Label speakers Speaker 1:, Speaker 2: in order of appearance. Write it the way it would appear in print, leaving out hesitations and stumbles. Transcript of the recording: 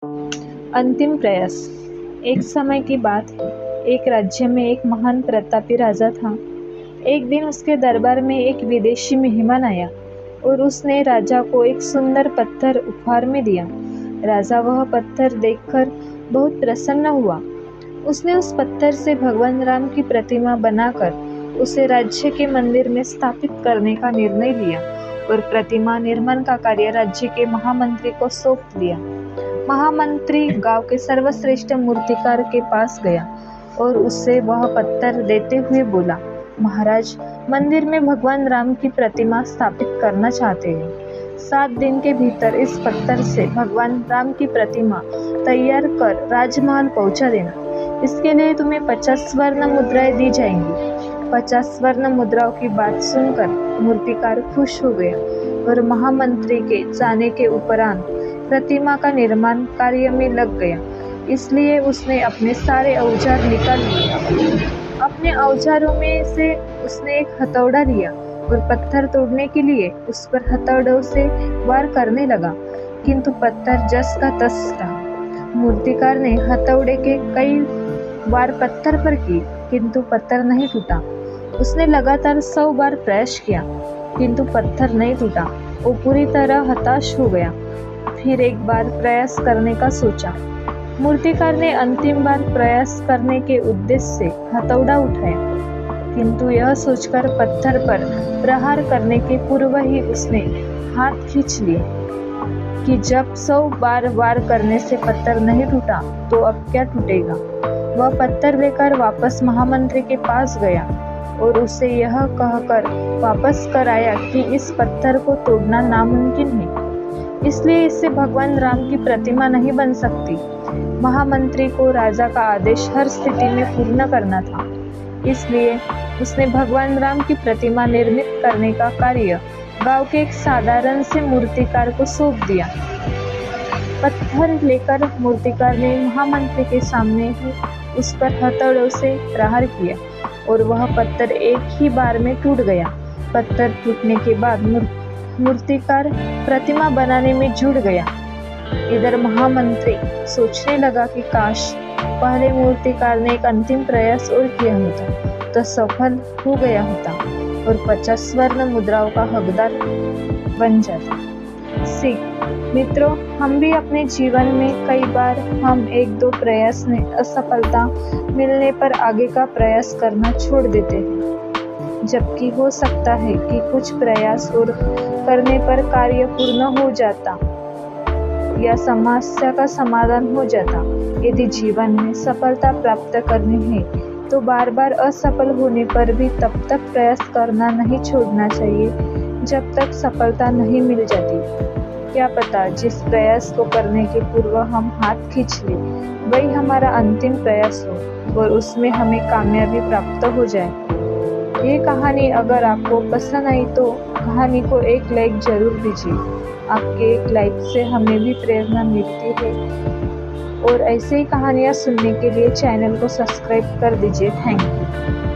Speaker 1: अंतिम प्रयास। एक समय की बात है, एक राज्य में एक महान प्रतापी राजा था। एक दिन उसके दरबार में एक विदेशी मेहमान आया और उसने राजा को एक सुंदर पत्थर उपहार में दिया। राजा वह पत्थर देखकर बहुत प्रसन्न हुआ। उसने उस पत्थर से भगवान राम की प्रतिमा बनाकर उसे राज्य के मंदिर में स्थापित करने का निर्णय लिया और प्रतिमा निर्माण का कार्य राज्य के महामंत्री को सौंप दिया। महामंत्री गांव के सर्वश्रेष्ठ मूर्तिकार के पास गया और उससे वह पत्थर देते हुए बोला, महाराज, मंदिर में भगवान राम की प्रतिमा स्थापित करना चाहते हैं। 7 दिन के भीतर इस पत्थर से भगवान राम की प्रतिमा तैयार कर राजमहल पहुंचा देना। इसके लिए तुम्हें 50 स्वर्ण मुद्राएं दी जाएंगी। 50 स्वर्ण मुद्राओं की बात सुनकर मूर्तिकार खुश हो गया और महामंत्री के जाने के उपरांत प्रतिमा का निर्माण कार्य में लग गया। इसलिए उसने अपने सारे औजार निकाल लिए। अपने औजारों में से उसने एक हथौड़ा लिया और पत्थर तोड़ने के लिए उस पर हथौड़ों से वार करने लगा, किंतु पत्थर जस का तस रहा। मूर्तिकार ने हथौड़े के कई बार पत्थर पर की, किंतु पत्थर नहीं टूटा। उसने लगातार 100 बार प्रयास किया, किंतु पत्थर नहीं टूटा। वो पूरी तरह हताश हो गया। फिर एक बार प्रयास करने का सोचा। मूर्तिकार ने अंतिम बार प्रयास करने के उद्देश्य से हथौड़ा उठाया, किंतु यह सोचकर पत्थर पर प्रहार करने के पूर्व ही उसने हाथ खींच लिया कि जब 100 बार वार करने से पत्थर नहीं टूटा तो अब क्या टूटेगा। वह पत्थर लेकर वापस महामंत्री के पास गया और उसे यह कहकर वापस कराया कि इस पत्थर को तोड़ना नामुमकिन है, इसलिए इससे भगवान राम की प्रतिमा नहीं बन सकती। महामंत्री को राजा का आदेश हर स्थिति में पूर्ण करना था, इसलिए उसने भगवान राम की प्रतिमा निर्मित करने का कार्य गांव के एक साधारण से मूर्तिकार को सौंप दिया। पत्थर लेकर मूर्तिकार ने महामंत्री के सामने ही उस पर हथौड़ों से प्रहार किया और वह पत्थर एक ही बार में टूट गया। पत्थर टूटने के बाद मूर्तिकार प्रतिमा बनाने में जुट गया। इधर महामंत्री सोचने लगा कि काश पहले मूर्तिकार ने एक अंतिम प्रयास और किया होता तो सफल हो गया होता और 50 स्वर्ण मुद्राओं का हकदार बन जाता। सीख। मित्रों, हम भी अपने जीवन में कई बार हम 1-2 प्रयास में असफलता मिलने पर आगे का प्रयास करना छोड़ देते हैं, जबकि हो सकता है कि कुछ प्रयास और करने पर कार्य पूर्ण हो जाता या समस्या का समाधान हो जाता। यदि जीवन में सफलता प्राप्त करनी है तो बार बार असफल होने पर भी तब तक प्रयास करना नहीं छोड़ना चाहिए जब तक सफलता नहीं मिल जाती। क्या पता जिस प्रयास को करने के पूर्व हम हाथ खींच लें वही हमारा अंतिम प्रयास हो और उसमें हमें कामयाबी प्राप्त हो जाए। ये कहानी अगर आपको पसंद आई तो कहानी को एक लाइक जरूर दीजिए। आपके एक लाइक से हमें भी प्रेरणा मिलती है और ऐसे ही कहानियाँ सुनने के लिए चैनल को सब्सक्राइब कर दीजिए। Thank you.